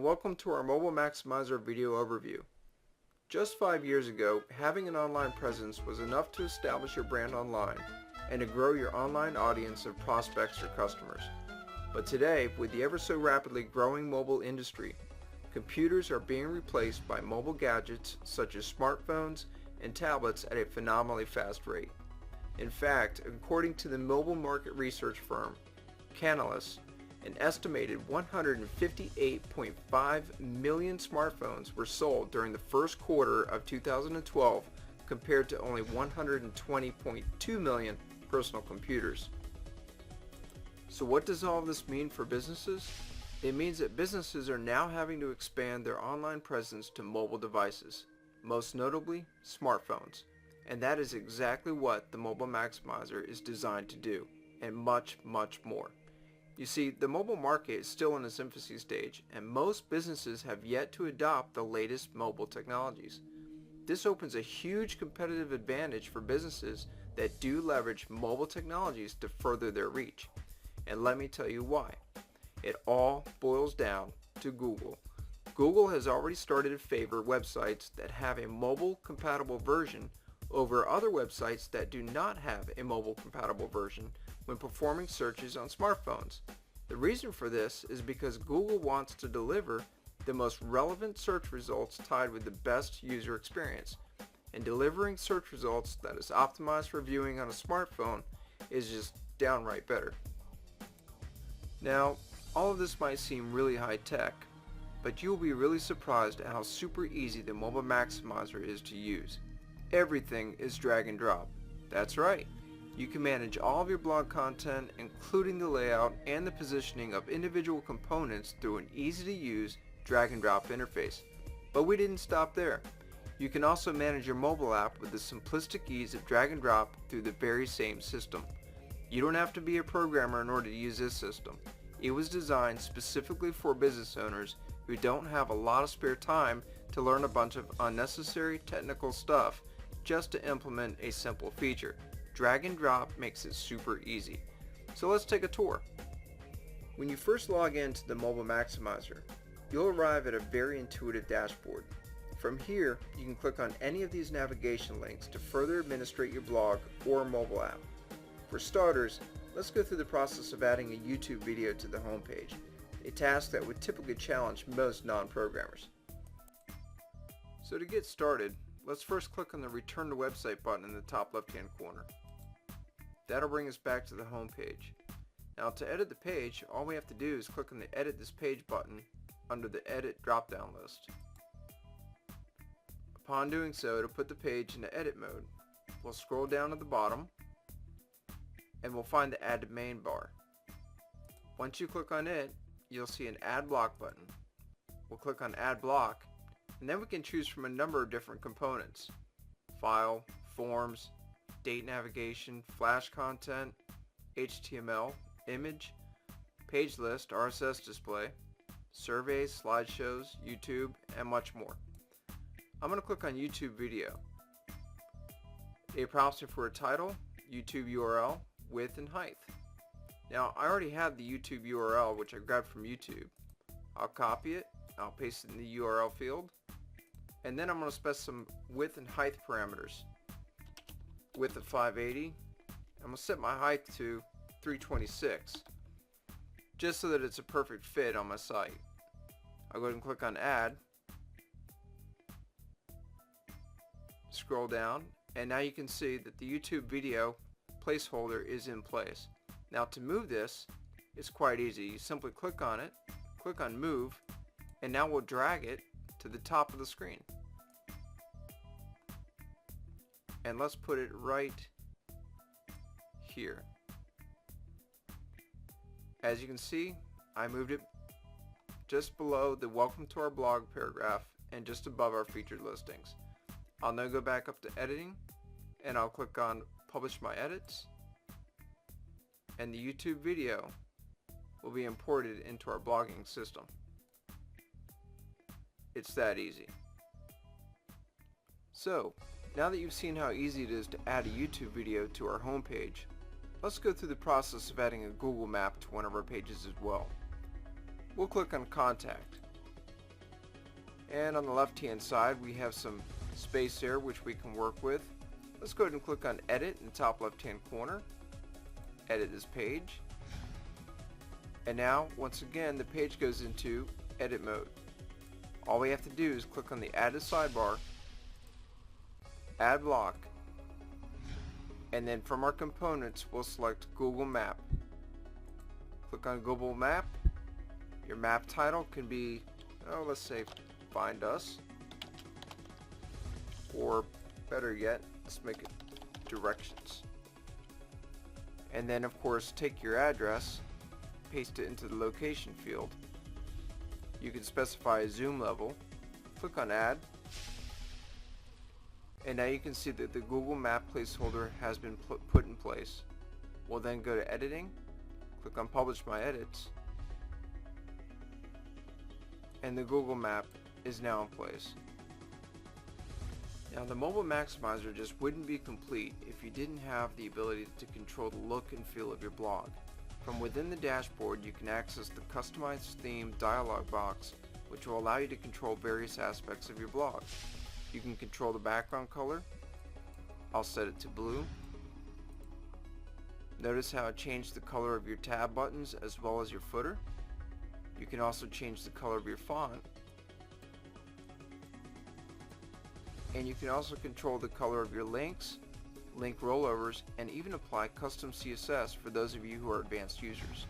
welcome to our Mobile Maximizer video overview. Just 5 years ago, having an online presence was enough to establish your brand online and to grow your online audience of prospects or customers. But today, with the ever so rapidly growing mobile industry, computers are being replaced by mobile gadgets such as smartphones and tablets at a phenomenally fast rate. In fact, according to the mobile market research firm Canalys, an estimated 158.5 million smartphones were sold during the first quarter of 2012 compared to only 120.2 million personal computers. So what does all this mean for businesses? It means that businesses are now having to expand their online presence to mobile devices, most notably smartphones. And that is exactly what the Mobile Maximizer is designed to do, and much, much more. You see, the mobile market is still in its infancy stage, and most businesses have yet to adopt the latest mobile technologies. This opens a huge competitive advantage for businesses that do leverage mobile technologies to further their reach. And let me tell you why. It all boils down to Google. Google has already started to favor websites that have a mobile compatible version over other websites that do not have a mobile compatible version when performing searches on smartphones. The reason for this is because Google wants to deliver the most relevant search results tied with the best user experience, and delivering search results that is optimized for viewing on a smartphone is just downright better. Now, all of this might seem really high tech, but you'll be really surprised at how super easy the Mobile Maximizer is to use. Everything is drag and drop. That's right. You can manage all of your blog content, including the layout and the positioning of individual components through an easy-to-use drag and drop interface. But we didn't stop there. You can also manage your mobile app with the simplistic ease of drag and drop through the very same system. You don't have to be a programmer in order to use this system. It was designed specifically for business owners who don't have a lot of spare time to learn a bunch of unnecessary technical stuff just to implement a simple feature. Drag and drop makes it super easy. So let's take a tour. When you first log into the Mobile Maximizer, you'll arrive at a very intuitive dashboard. From here, you can click on any of these navigation links to further administrate your blog or mobile app. For starters, let's go through the process of adding a YouTube video to the homepage, a task that would typically challenge most non-programmers. So to get started, let's first click on the Return to Website button in the top left-hand corner. That'll bring us back to the home page. Now to edit the page, all we have to do is click on the Edit This Page button under the Edit drop-down list. Upon doing so, it'll put the page into edit mode. We'll scroll down to the bottom and we'll find the Add to Main bar. Once you click on it, you'll see an Add Block button. We'll click on Add Block, and then we can choose from a number of different components: file, forms, date navigation, flash content, HTML, image, page list, RSS display, surveys, slideshows, YouTube, and much more. I'm going to click on YouTube video. It prompts me for a title, YouTube URL, width, and height. Now I already have the YouTube URL, which I grabbed from YouTube. I'll copy it, I'll paste it in the URL field, and then I'm going to specify some width and height parameters. Width of 580. I'm going to set my height to 326 just so that it's a perfect fit on my site. I'll go ahead and click on Add, scroll down, and now you can see that the YouTube video placeholder is in place. Now to move this, it's quite easy. You simply click on it, click on Move, and now we'll drag it to the top of the screen. And let's put it right here. As you can see, I moved it just below the Welcome to Our Blog paragraph and just above our featured listings. I'll now go back up to editing, and I'll click on Publish My Edits, and the YouTube video will be imported into our blogging system. It's that easy. So, now that you've seen how easy it is to add a YouTube video to our homepage, let's go through the process of adding a Google map to one of our pages as well. We'll click on Contact. And on the left hand side we have some space there which we can work with. Let's go ahead and click on edit in the top left hand corner. Edit this page. And now once again the page goes into edit mode. All we have to do is click on the add to sidebar, add block, and then from our components we'll select Google Map. Click on Google Map. Your map title can be, let's say Find Us, or better yet, let's make it Directions. And then of course take your address, paste it into the location field. You can specify a zoom level, click on add, and now you can see that the Google Map placeholder has been put in place. We'll then go to editing, click on publish my edits, and the Google Map is now in place. Now the Mobile Maximizer just wouldn't be complete if you didn't have the ability to control the look and feel of your blog. From within the dashboard you can access the Customize Theme dialog box, which will allow you to control various aspects of your blog. You can control the background color. I'll set it to blue. Notice how it changed the color of your tab buttons as well as your footer. You can also change the color of your font. And you can also control the color of your links, link rollovers, and even apply custom CSS for those of you who are advanced users.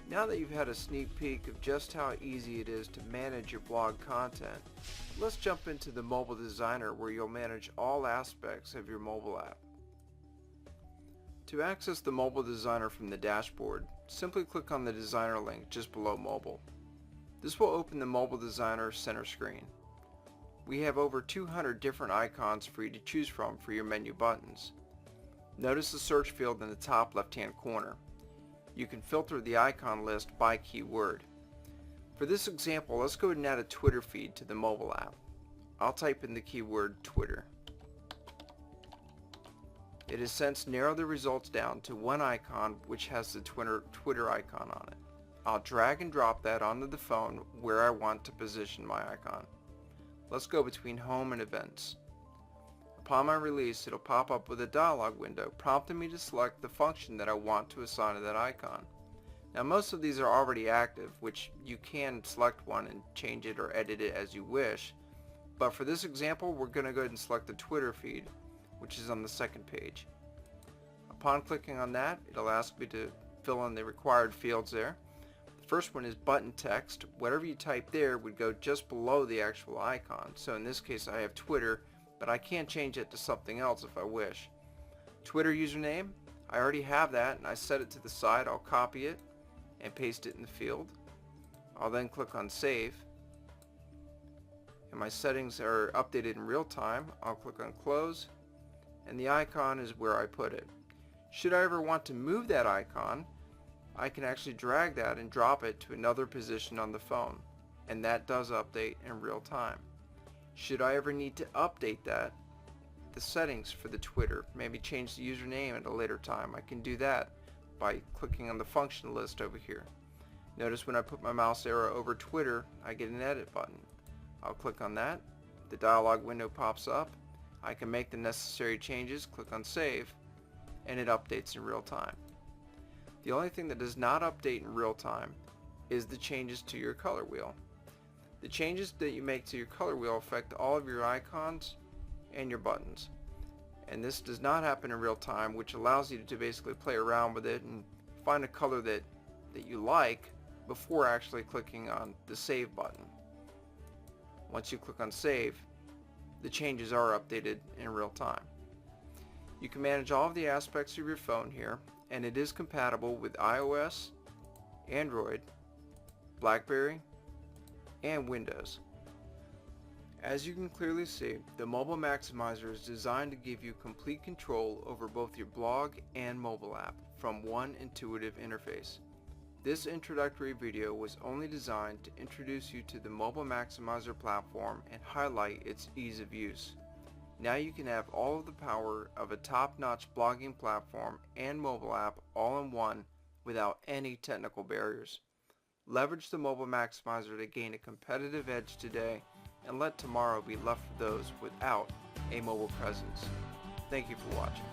Now that you've had a sneak peek of just how easy it is to manage your blog content, let's jump into the Mobile Designer where you'll manage all aspects of your mobile app. To access the Mobile Designer from the dashboard, simply click on the Designer link just below Mobile. This will open the Mobile Designer center screen. We have over 200 different icons for you to choose from for your menu buttons. Notice the search field in the top left-hand corner. You can filter the icon list by keyword. For this example, let's go ahead and add a Twitter feed to the mobile app. I'll type in the keyword Twitter. It has since narrowed the results down to one icon which has the Twitter icon on it. I'll drag and drop that onto the phone where I want to position my icon. Let's go between Home and Events. Upon my release, it'll pop up with a dialog window prompting me to select the function that I want to assign to that icon. Now most of these are already active, which you can select one and change it or edit it as you wish, but for this example we're going to go ahead and select the Twitter feed, which is on the second page. Upon clicking on that, it'll ask me to fill in the required fields there. The first one is button text. Whatever you type there would go just below the actual icon. So in this case I have Twitter, but I can change it to something else if I wish. Twitter username, I already have that and I set it to the side. I'll copy it and paste it in the field. I'll then click on Save. And my settings are updated in real time. I'll click on Close, and the icon is where I put it. Should I ever want to move that icon, I can actually drag that and drop it to another position on the phone, and that does update in real time. Should I ever need to update that, the settings for the Twitter, maybe change the username at a later time, I can do that by clicking on the function list over here. Notice when I put my mouse arrow over Twitter, I get an edit button. I'll click on that, the dialog window pops up, I can make the necessary changes, click on Save, and it updates in real time. The only thing that does not update in real time is the changes to your color wheel. The changes that you make to your color wheel affect all of your icons and your buttons. And this does not happen in real time, which allows you to basically play around with it and find a color that you like before actually clicking on the Save button. Once you click on Save, the changes are updated in real time. You can manage all of the aspects of your phone here, and it is compatible with iOS, Android, BlackBerry, and Windows. As you can clearly see, the Mobile Maximizer is designed to give you complete control over both your blog and mobile app from one intuitive interface. This introductory video was only designed to introduce you to the Mobile Maximizer platform and highlight its ease of use. Now you can have all of the power of a top-notch blogging platform and mobile app all in one without any technical barriers. Leverage the Mobile Maximizer to gain a competitive edge today and let tomorrow be left for those without a mobile presence. Thank you for watching.